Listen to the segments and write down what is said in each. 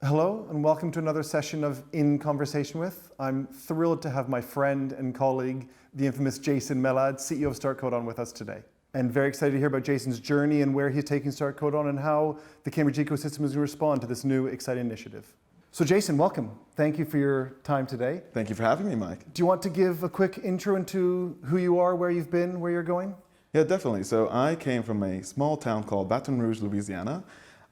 Hello and welcome to another session of In Conversation With. I'm thrilled to have my friend and colleague, the infamous Jason Mellad, CEO of Start Codon, with us today. And very excited to hear about Jason's journey and where he's taking Start Codon and how the Cambridge ecosystem is going to respond to this new exciting initiative. So Jason, welcome. Thank you for your time today. Thank you for having me, Mike. Do you want to give a quick intro into who you are, where you've been, where you're going? Yeah, definitely. So I came from a small town called Baton Rouge, Louisiana.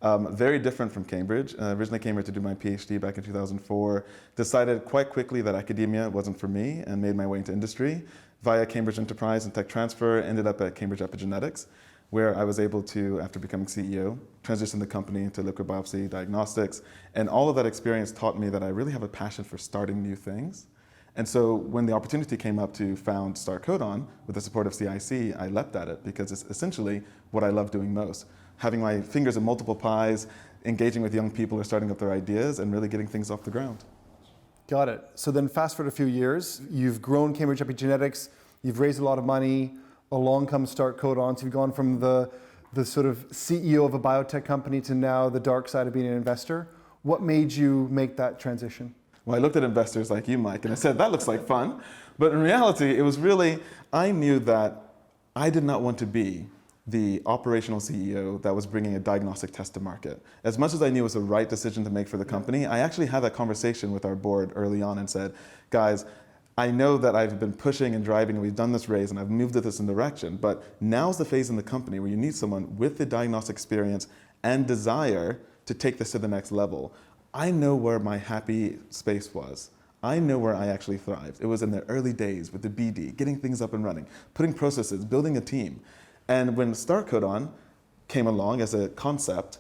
Very different from Cambridge. Originally came here to do my PhD back in 2004. Decided quite quickly that academia wasn't for me and made my way into industry. Via Cambridge Enterprise and Tech Transfer, ended up at Cambridge Epigenetics, where I was able to, after becoming CEO, transition the company into liquid biopsy diagnostics. And all of that experience taught me that I really have a passion for starting new things. And so when the opportunity came up to found Start Codon with the support of CIC, I leapt at it because it's essentially what I love doing most. Having my fingers in multiple pies, engaging with young people who are starting up their ideas and really getting things off the ground. Got it. So then fast forward a few years, you've grown Cambridge Epigenetics, you've raised a lot of money, along comes Start Codon, so you've gone from the sort of CEO of a biotech company to now the dark side of being an investor. What made you make that transition? Well, I looked at investors like you, Mike, and I said, that looks like fun. But in reality, it was really, I knew that I did not want to be the operational CEO that was bringing a diagnostic test to market. As much as I knew it was the right decision to make for the company, I actually had that conversation with our board early on and said, guys, I know that I've been pushing and driving and we've done this raise and I've moved this in direction, but now's the phase in the company where you need someone with the diagnostic experience and desire to take this to the next level. I know where my happy space was. I know where I actually thrived. It was in the early days with the BD, getting things up and running, putting processes, building a team. And when Start Codon came along as a concept,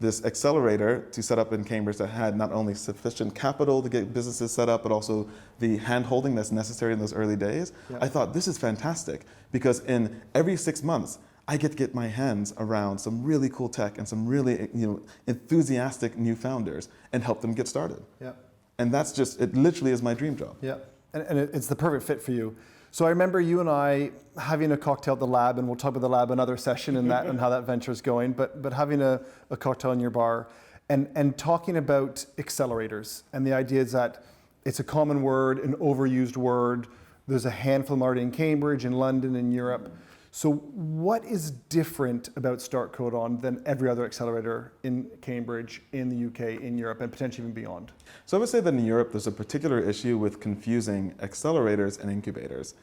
this accelerator to set up in Cambridge that had not only sufficient capital to get businesses set up, but also the hand-holding that's necessary in those early days, yeah. I thought this is fantastic because in every 6 months, I get to get my hands around some really cool tech and some really enthusiastic new founders and help them get started. Yeah. And that's just, it literally is my dream job. Yeah, and it's the perfect fit for you. So I remember you and I having a cocktail at the lab, and we'll talk about the lab another session and that and how that venture is going, but having a cocktail in your bar and talking about accelerators. And the idea is that it's a common word, an overused word. There's a handful of them already in Cambridge, in London, in Europe. So what is different about Start Codon than every other accelerator in Cambridge, in the UK, in Europe, and potentially even beyond? So I would say that in Europe, there's a particular issue with confusing accelerators and incubators.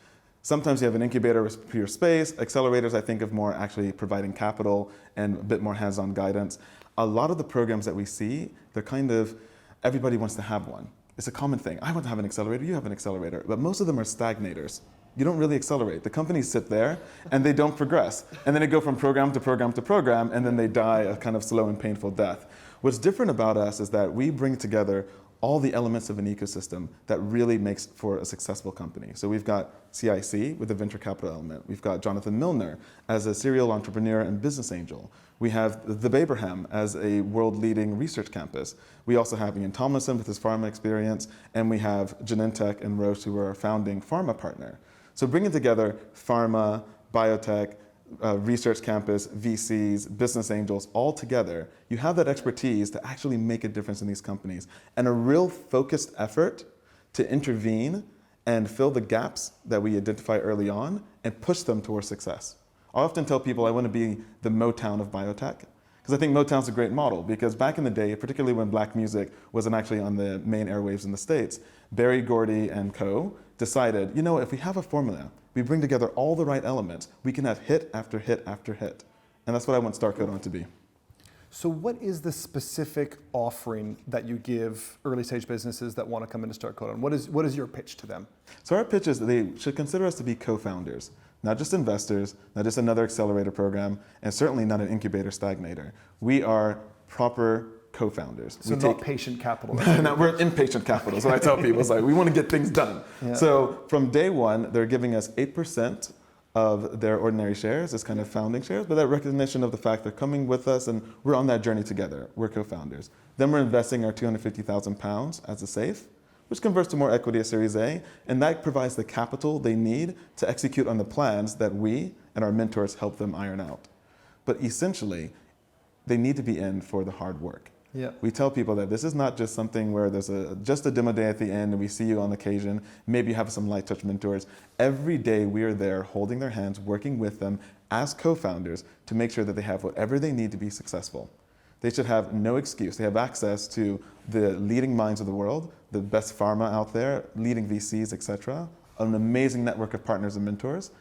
Sometimes you have an incubator with pure space. Accelerators, I think, of more actually providing capital and a bit more hands-on guidance. A lot of the programs that we see, they're kind of, everybody wants to have one. It's a common thing. I want to have an accelerator, you have an accelerator. But most of them are stagnators. You don't really accelerate. The companies sit there and they don't progress. And then they go from program to program to program, and then they die a kind of slow and painful death. What's different about us is that we bring together all the elements of an ecosystem that really makes for a successful company. So we've got CIC with the venture capital element. We've got Jonathan Milner as a serial entrepreneur and business angel. We have the Baberham as a world-leading research campus. We also have Ian Tomlinson with his pharma experience, and we have Genentech and Roche, who are our founding pharma partner. So bringing together pharma, biotech, research campus, VCs, business angels, all together, you have that expertise to actually make a difference in these companies and a real focused effort to intervene and fill the gaps that we identify early on and push them towards success. I often tell people I want to be the Motown of biotech, because I think Motown's a great model, because back in the day, particularly when black music wasn't actually on the main airwaves in the States, Berry Gordy and co. decided, you know, if we have a formula, we bring together all the right elements, we can have hit after hit after hit. And that's what I want Start Codon to be. So what is the specific offering that you give early stage businesses that want to come into Start Codon? What is your pitch to them? So our pitch is that they should consider us to be co-founders, not just investors, not just another accelerator program, and certainly not an incubator stagnator. We are proper co-founders. So not patient capital. No, we're impatient capital. So I tell people, it's like, we want to get things done. Yeah. So from day one, they're giving us 8% of their ordinary shares as kind of founding shares, but that recognition of the fact they're coming with us and we're on that journey together. We're co-founders. Then we're investing our £250,000 as a safe, which converts to more equity at Series A, and that provides the capital they need to execute on the plans that we and our mentors help them iron out. But essentially, they need to be in for the hard work. Yeah. We tell people that this is not just something where there's just a demo day at the end and we see you on occasion. Maybe you have some light touch mentors. Every day we are there holding their hands, working with them as co-founders to make sure that they have whatever they need to be successful. They should have no excuse. They have access to the leading minds of the world, the best pharma out there, leading VCs, etc., an amazing network of partners and mentors.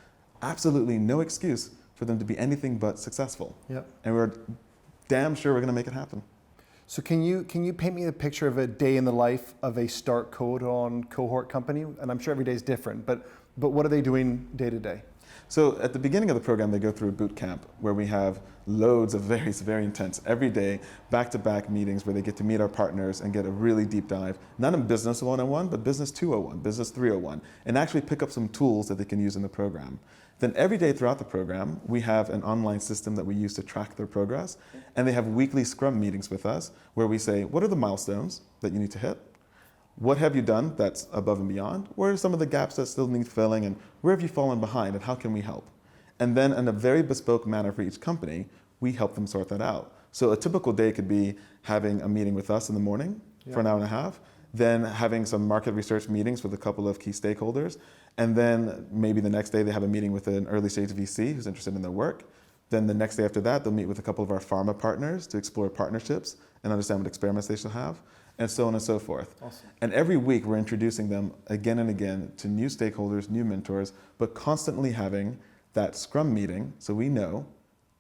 Absolutely no excuse for them to be anything but successful. Yep. And we're damn sure we're going to make it happen. So can you paint me a picture of a day in the life of a Start Codon cohort company? And I'm sure every day is different, but what are they doing day to day? So at the beginning of the program, they go through a boot camp where we have loads of very, very intense, every day, back-to-back meetings where they get to meet our partners and get a really deep dive, not in business 101, but business 201, business 301, and actually pick up some tools that they can use in the program. Then every day throughout the program, we have an online system that we use to track their progress, and they have weekly Scrum meetings with us where we say, what are the milestones that you need to hit? What have you done that's above and beyond? Where are some of the gaps that still need filling, and where have you fallen behind, and how can we help? And then in a very bespoke manner for each company, we help them sort that out. So a typical day could be having a meeting with us in the morning for an hour and a half, then having some market research meetings with a couple of key stakeholders, and then maybe the next day they have a meeting with an early stage VC who's interested in their work. Then the next day after that, they'll meet with a couple of our pharma partners to explore partnerships and understand what experiments they should have, and so on and so forth. Awesome. And every week we're introducing them again and again to new stakeholders, new mentors, but constantly having that Scrum meeting so we know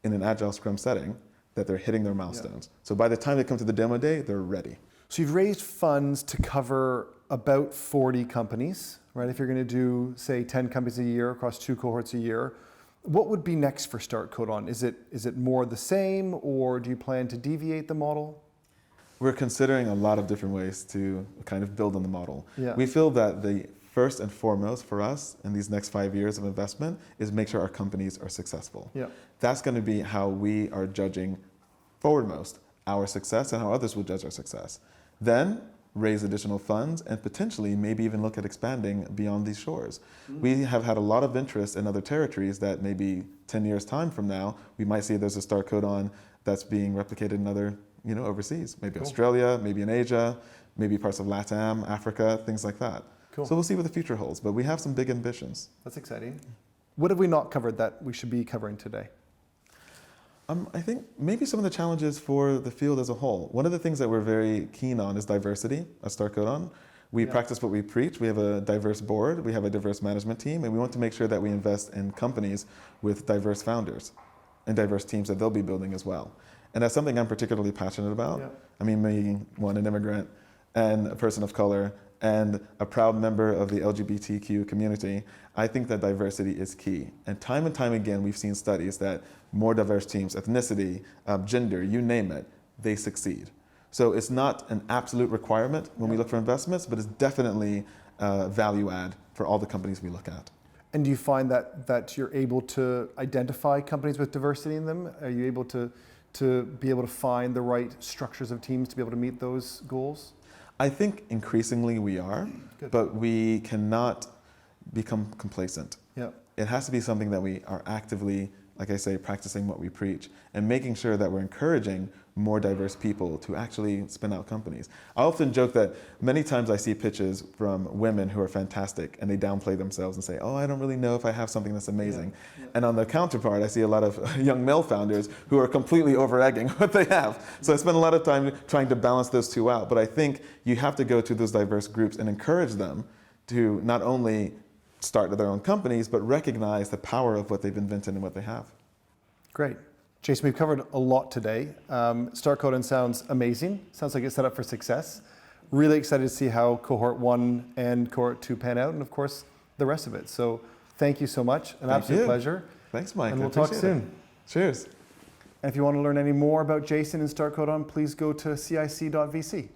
in an agile Scrum setting that they're hitting their milestones. So by the time they come to the demo day, they're ready. So you've raised funds to cover about 40 companies, right? If you're going to do, say, 10 companies a year across 2 cohorts a year, what would be next for Start Codon? Is it more the same, or do you plan to deviate the model? We're considering a lot of different ways to kind of build on the model. Yeah. We feel that the first and foremost for us in these next 5 years of investment is make sure our companies are successful. Yeah. That's going to be how we are judging foremost our success and how others will judge our success. Then raise additional funds and potentially maybe even look at expanding beyond these shores. We have had a lot of interest in other territories that maybe 10 years time from now, we might see there's a Start Codon that's being replicated in other, overseas, maybe Cool. Australia, maybe in Asia, maybe parts of LATAM, Africa, things like that. Cool. So we'll see what the future holds, but we have some big ambitions. That's exciting. What have we not covered that we should be covering today? I think maybe some of the challenges for the field as a whole. One of the things that we're very keen on is diversity at Start Codon. We practice what we preach. We have a diverse board. We have a diverse management team. And we want to make sure that we invest in companies with diverse founders and diverse teams that they'll be building as well. And that's something I'm particularly passionate about. Yeah. I mean, being an immigrant and a person of color and a proud member of the LGBTQ community, I think that diversity is key. And time again, we've seen studies that more diverse teams, ethnicity, gender, you name it, they succeed. So it's not an absolute requirement when we look for investments, but it's definitely value add for all the companies we look at. And do you find that you're able to identify companies with diversity in them? Are you able to be able to find the right structures of teams to be able to meet those goals? I think increasingly we are, Good. but we cannot become complacent. Yeah. It has to be something that we are actively, like I say, practicing what we preach and making sure that we're encouraging more diverse people to actually spin out companies. I often joke that many times I see pitches from women who are fantastic and they downplay themselves and say, oh, I don't really know if I have something that's amazing. Yeah. And on the counterpart, I see a lot of young male founders who are completely over-egging what they have. So I spend a lot of time trying to balance those two out. But I think you have to go to those diverse groups and encourage them to not only start their own companies, but recognize the power of what they've invented and what they have. Great. Jason, we've covered a lot today. Start Codon sounds amazing. Sounds like it's set up for success. Really excited to see how cohort 1 and cohort 2 pan out, and of course, the rest of it. So thank you so much. An absolute pleasure. Thanks, Mike. And we'll talk soon. Cheers. And if you want to learn any more about Jason and Start Codon, please go to cic.vc.